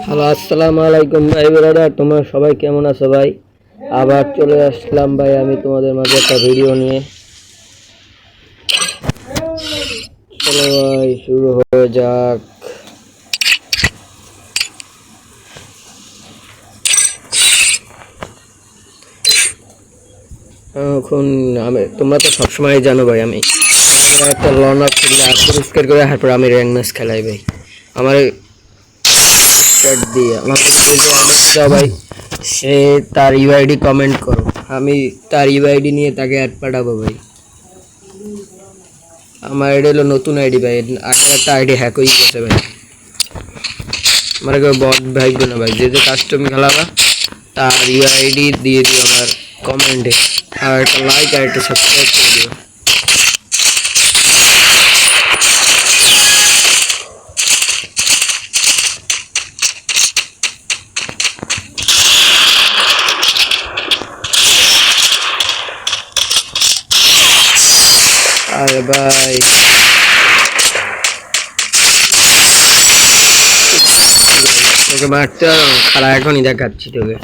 Hello, আসসালামু আলাইকুম ভাই ব্রাদার, তোমরা সবাই কেমন আছো ভাই? আবার চলে আসলাম ভাই আমি তোমাদের মাঝে একটা ভিডিও নিয়ে। চলো ভাই শুরু হয়ে যাক। এখন তোমরা তো সবসময় জানো ভাই আমি একটা লন আপ খেলে পরিষ্কার করে তারপর আমি র্যাঙ্ক ম্যাচ খেলাই ভাই। আমার স্টার্ট দিয়ে আমাকে যে অ্যাড ভাই, সে তার ইউআইডি কমেন্ট করো, আমি তার ইউআইডি নিয়ে তাকে অ্যাড পাঠাবো ভাই। আমার আইডি হলো নতুন আইডি ভাই, আগের একটা আইডি হ্যাক হয়ে গেছে ভাই। আমার কেউ বট ভাইব না ভাই, যে যে কাস্টম খেলাবা তার ইউআইডি দিয়ে দিও আমার কমেন্টে, আর একটা লাইক আর একটা সাবস্ক্রাইব করে দিও। আরে ভাই তোকে মারতে হবে, খালা এখনই দেখাচ্ছি তোকে।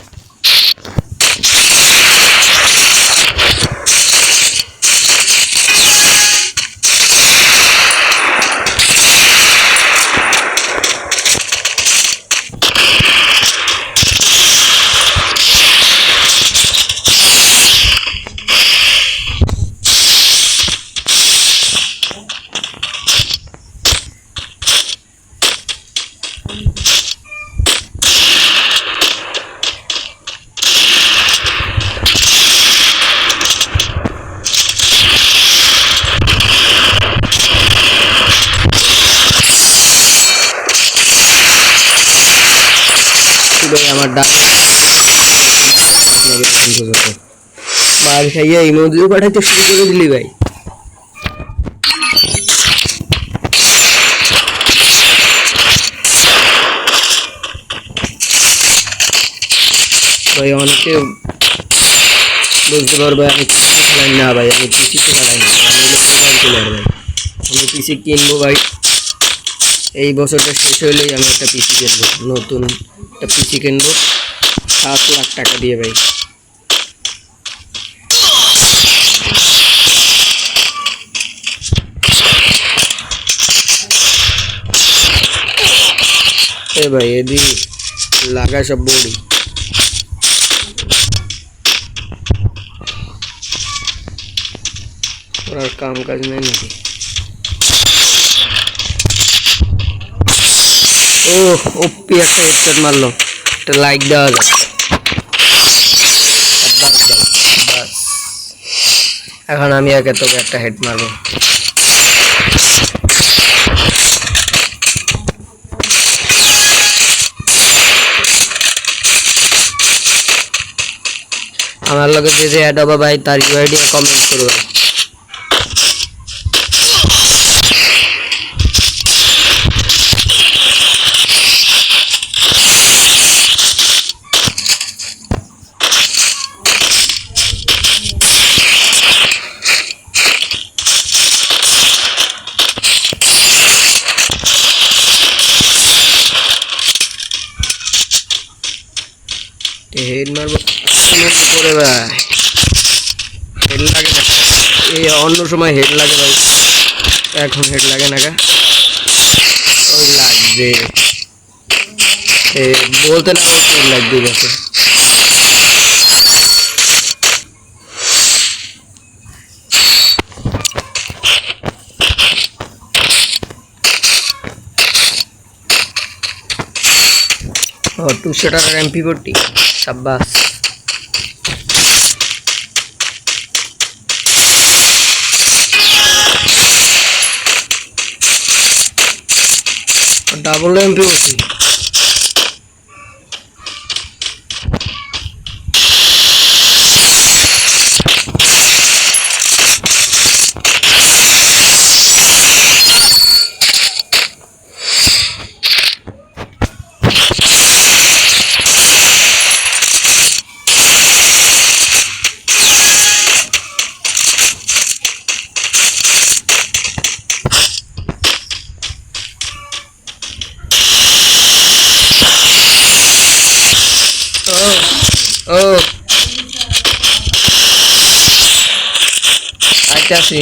আমার ডাক মার খাইয়া ইমোজিও পাঠাইতে শুরু করে দিলি ভাই। ভাই অনেকে বুঝতে পারবে আমি পিসিতে খেলাই না ভাই, আমি পিসিতে খেলাই না, আমি হলো মোবাইল প্লেয়ার ভাই। আমি পিসি কিনবো ভাই, এই বছরটা শেষ হইলেই আমি একটা পিসি কিনবো, নতুন একটা পিসি কিনবো 7 লাখ টাকা দিয়ে ভাই। এ ভাই এদি লাগা সব বডি আর কাম কাজ নেই নাকি? ও ওপি একটা হেডশট মারলো, একটা লাইক দেওয়া যাক। বাস এখন আমি আগে তোকে একটা হেড মারবো। আমার লগে যে যে অ্যাড হবে ভাই তার ইউআইডি কমেন্ট করবে। হেড মারবো করে ভাই, হেড লাগে না, এই অন্য সময় হেড লাগে ভাই, এখন হেড লাগে না। ওই লাগবে বলতে না বলতে লাগবে গেছে। ও 200 টাকার MP40 সাব্বাস। ডাবল MP40 ও আইতাছি।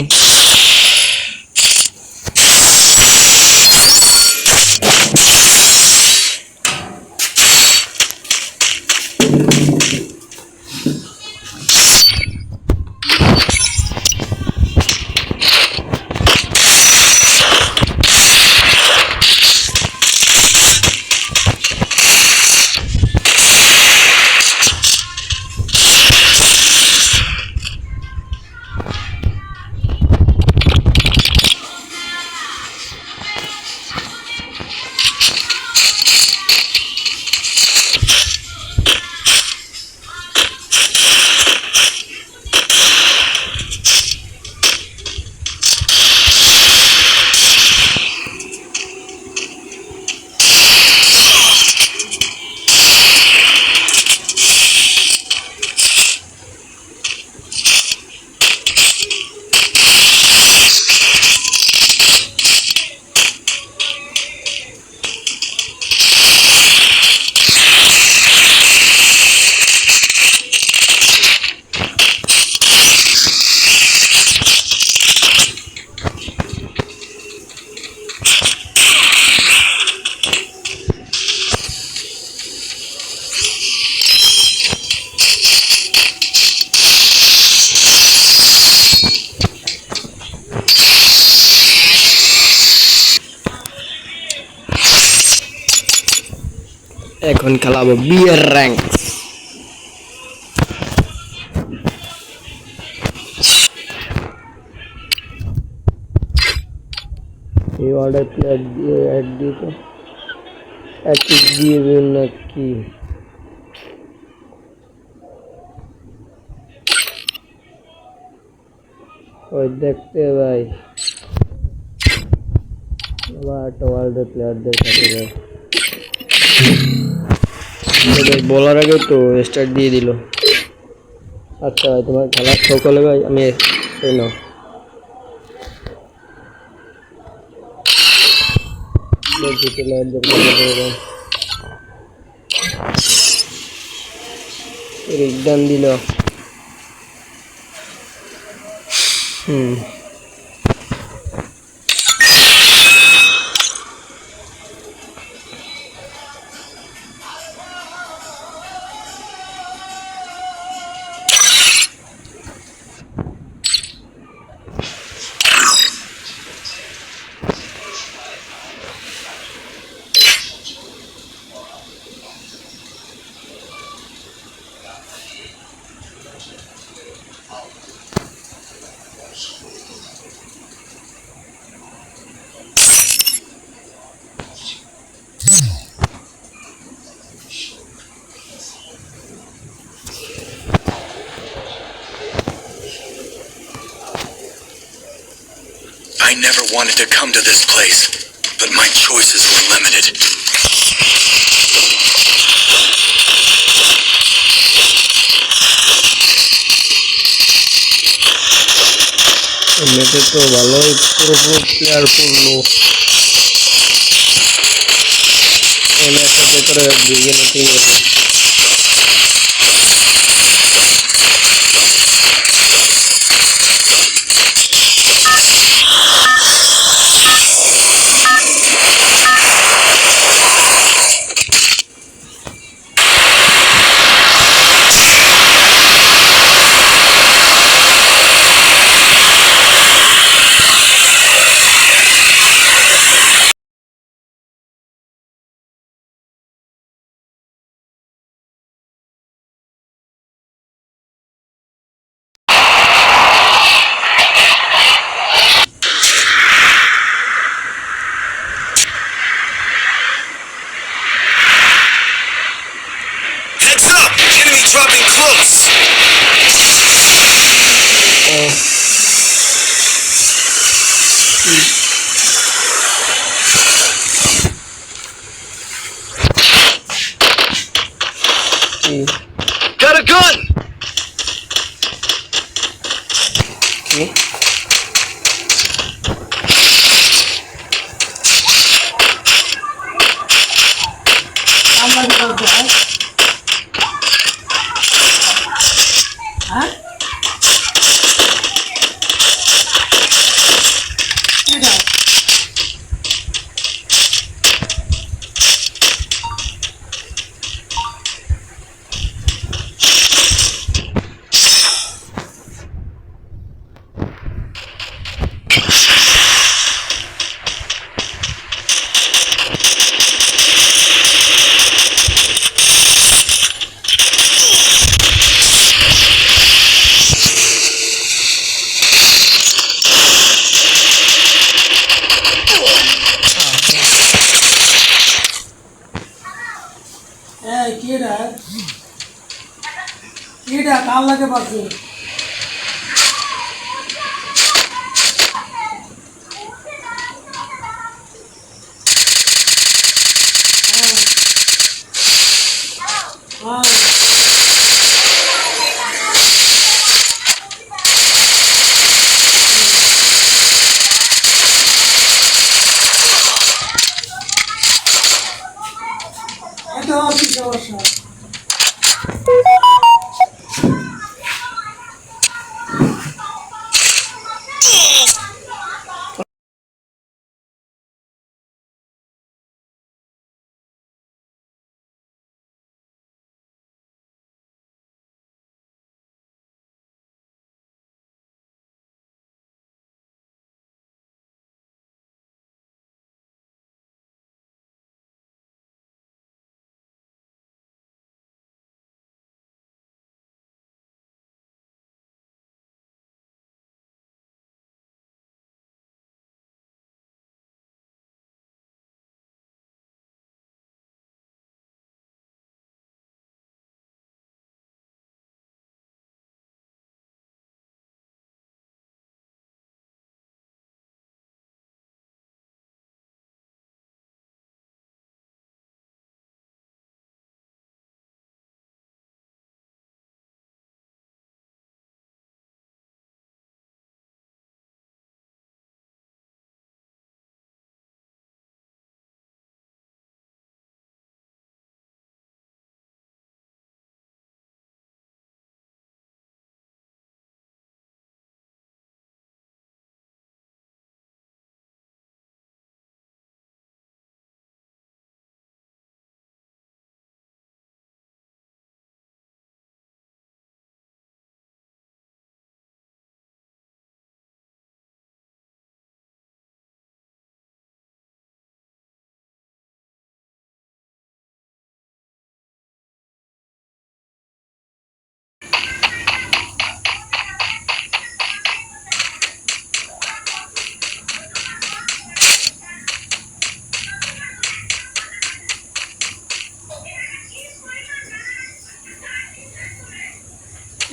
এখন খেলাবো বিয়ের র্যাঙ্ক। এই অর্ডার প্লেয়ার দিয়ে অ্যাড দিতে অ্যাক্টিভ দিয়ে দিন নাকি? ওই দেখতে ভাই আবার একটা ওয়ার্ল্ডের প্লেয়ারদের সাথে ভাই বলার আগে তো স্টার্ট দিয়ে দিল। আচ্ছা ভাই তোমার খেলার শখ হলে ভাই আমি নাও রিকদান দিল। I never wanted to come to this place, but my choices were limited. এমনিতে তো ভালোই পুরো প্লেয়ার পড়লো। আমি একসাথে করে বিগিনার টিম হবে। Dropping close. Got a gun. এটা কার লাগে পাচ্ছে এটা কি সমস্যা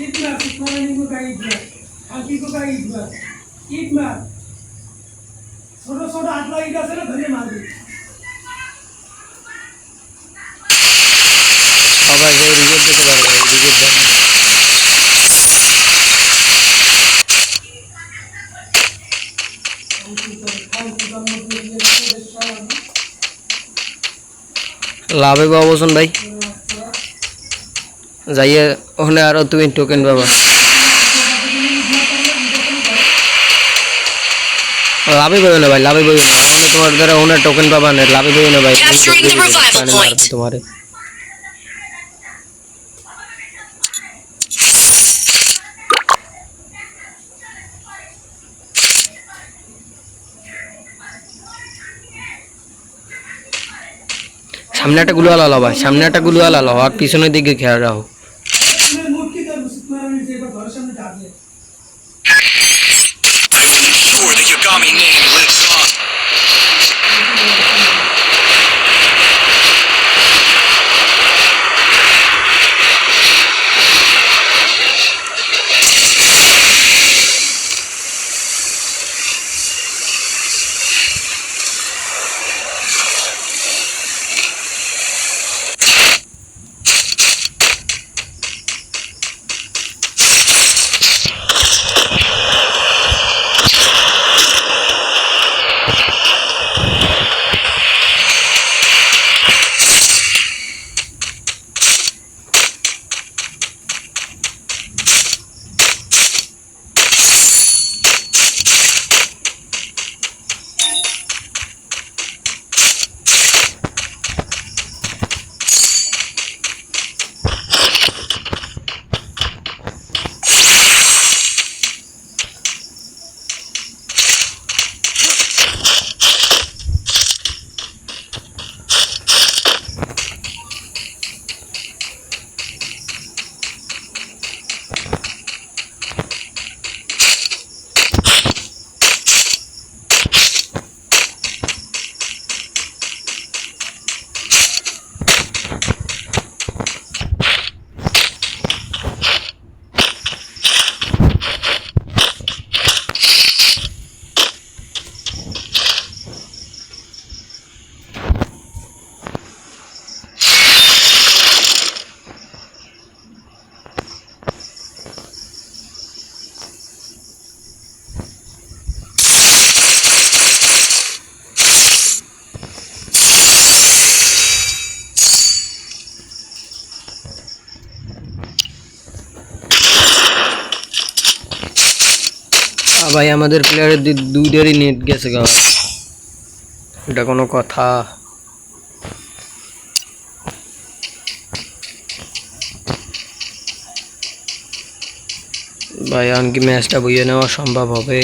इतना सुखाने को का इतना आंटी को का इतना इतना छोटा छोटा हाथ लगी का से ना धरे मार दे আবার যে রিজেক্ট দিতে পারবে রিজেক্ট দেন লাভে বা অবসন ভাই যাইয়ে ওখানে আরো তুমি টোকেন পাবা লাভে পাবে না ভাই লাভে পাবে না ওখানে তোমার দ্বারা ওখানে টোকেন পাবা না লাভে পাবে না ভাই Capturing the revival point. তোমারে সামনে একটা গুলো আলা ভাই সামনে একটা গুলো আলা আর পিছনের দিকে খেয়াল রাখো मैं मूर्ति का सुखाने से एक घर सामने डाल दे I will ensure the Yagami name lives on. ভাই আমাদের প্লেয়ারের দুইটারই নেট গেছে গা ভাই। এটা কোনো কথা? ভাই এখন কি ম্যাচটা বইয়ে নেওয়া সম্ভব হবে?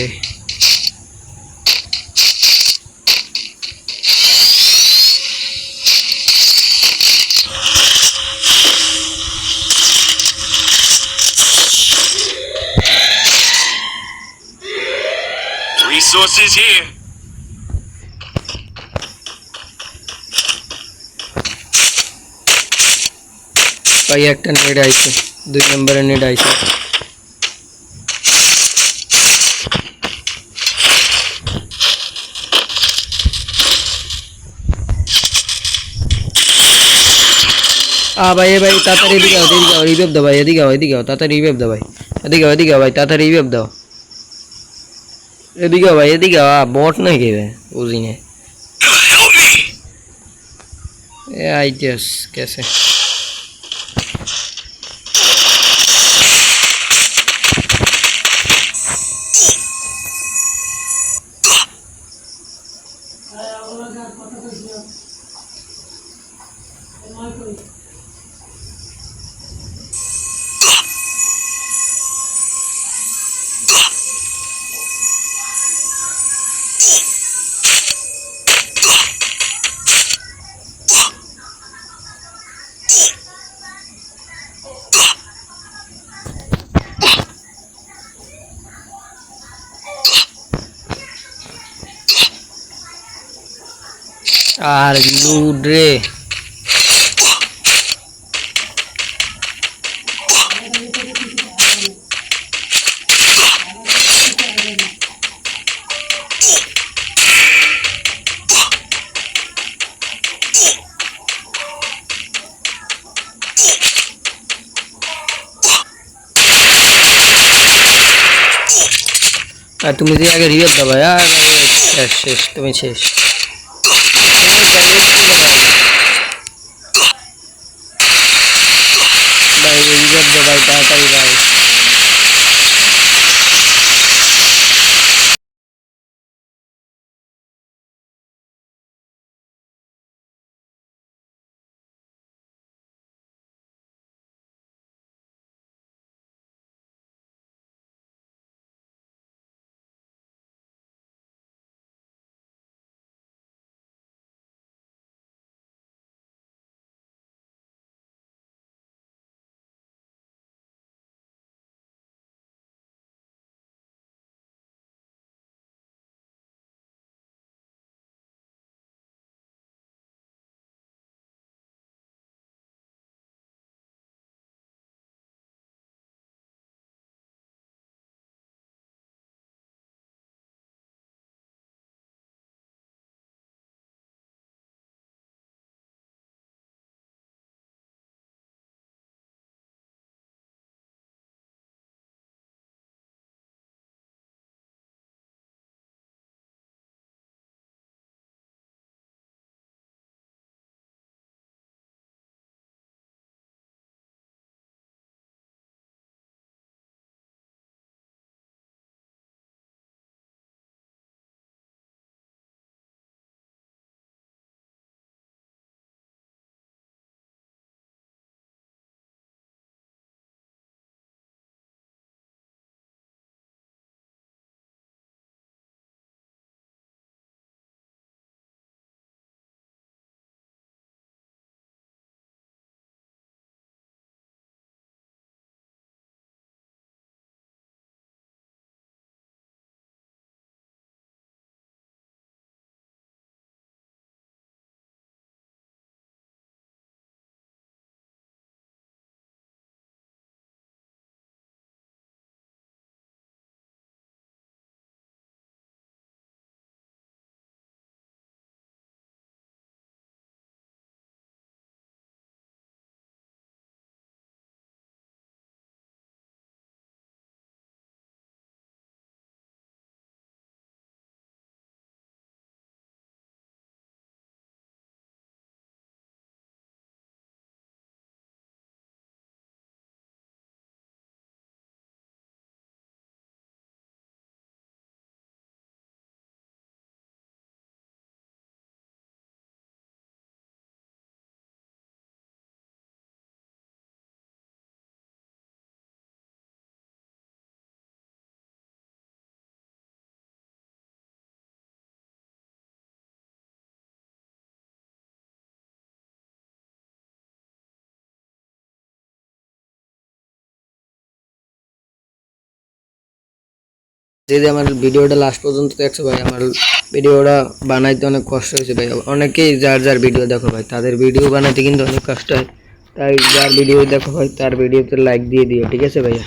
Resources here. ভাই একটা নেট আইছে, 2 নম্বরের নেট আইছে। ভাই ভাই তাড়াতাড়ি এদিকে আও, রিভাইভ দাও ভাই, এদিকে আও তাড়াতাড়ি রিভাইভ দাও ভাই, এদিকে আও ভাই তাড়াতাড়ি রিভাইভ দাও, এদিকে আও ভাই এদিকে আও। বট নাকি রে বুঝি না। Help me. आई जस कैसे আর লুড রে। আর তুমি যে আগে রিভাইভ দাও ভাই। আর শেষ শেষ তুমি শেষ। ভাই রিভাইভ দাও ভাই তাড়াতাড়ি ভাই। যে আমার ভিডিওটা লাস্ট পর্যন্ত দেখছো ভাই, আমার ভিডিওটা বানাইতে অনেক কষ্ট হয়েছে ভাই। অনেকেই যার ভিডিও দেখো ভাই, তাদের ভিডিও বানাইতে কিন্তু অনেক কষ্ট হয়। তাই যার ভিডিও দেখো ভাই তার ভিডিওতে লাইক দিয়ে দিও, ঠিক আছে ভাইয়া।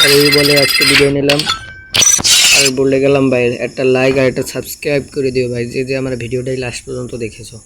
আর এই বলে আজকে ভিডিও নিলাম, আর বলে গেলাম ভাই একটা লাইক আর একটা সাবস্ক্রাইব করে দিও ভাই, যে আমার ভিডিওটাই লাস্ট পর্যন্ত দেখেছো।